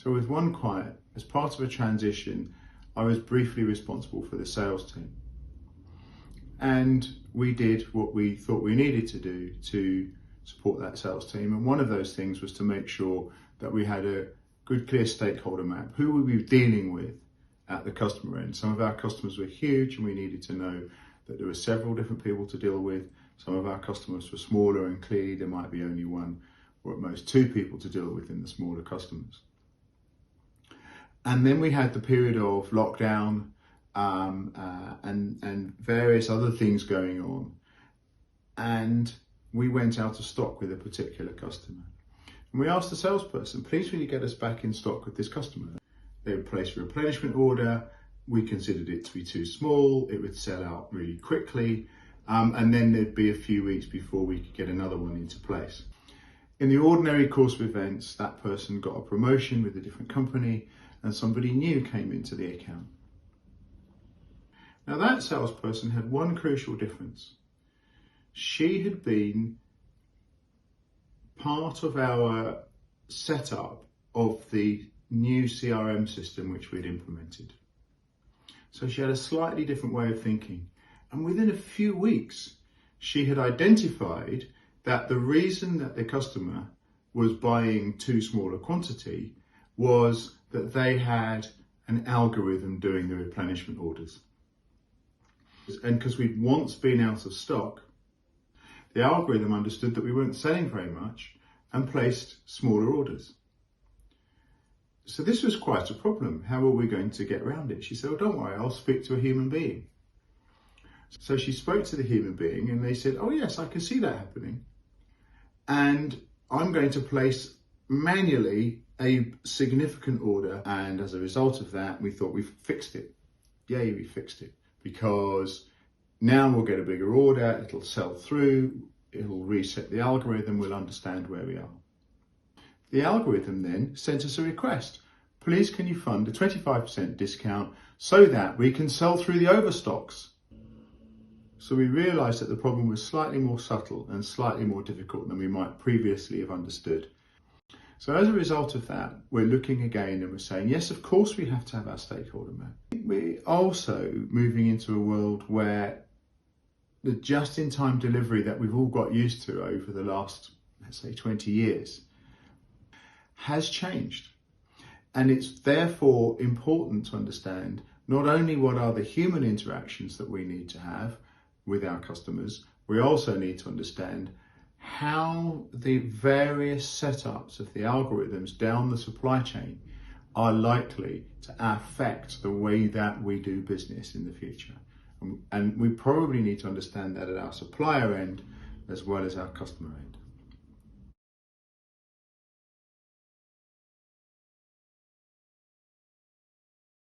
So with one client, as part of a transition, I was briefly responsible for the sales team. And we did what we thought we needed to do to support that sales team. And one of those things was to make sure that we had a good, clear stakeholder map. Who were we dealing with at the customer end? Some of our customers were huge and we needed to know that there were several different people to deal with. Some of our customers were smaller and clearly there might be only one or at most two people to deal with in the smaller customers. And then we had the period of lockdown and various other things going on. And we went out of stock with a particular customer. And we asked the salesperson, please will you get us back in stock with this customer? They would place a replenishment order. We considered it to be too small. It would sell out really quickly. And then there'd be a few weeks before we could get another one into place. In the ordinary course of events, that person got a promotion with a different company and somebody new came into the account. Now that salesperson had one crucial difference. She had been part of our setup of the new CRM system which we'd implemented. So she had a slightly different way of thinking. And within a few weeks, she had identified that the reason that the customer was buying too small a quantity was that they had an algorithm doing the replenishment orders. And because we'd once been out of stock, the algorithm understood that we weren't selling very much and placed smaller orders. So this was quite a problem. How were we going to get around it? She said, oh, don't worry, I'll speak to a human being. So she spoke to the human being and they said, oh yes, I can see that happening. And I'm going to place manually a significant order. And as a result of that, we thought we've fixed it. Yay, we fixed it. Because now we'll get a bigger order, it'll sell through, it'll reset the algorithm, we'll understand where we are. The algorithm then sent us a request. Please can you fund a 25% discount so that we can sell through the overstocks? So we realised that the problem was slightly more subtle and slightly more difficult than we might previously have understood. So as a result of that, we're looking again and we're saying, yes, of course we have to have our stakeholder map. We're also moving into a world where the just-in-time delivery that we've all got used to over the last, let's say, 20 years has changed. And it's therefore important to understand not only what are the human interactions that we need to have with our customers, we also need to understand how the various setups of the algorithms down the supply chain are likely to affect the way that we do business in the future. And we probably need to understand that at our supplier end as well as our customer end.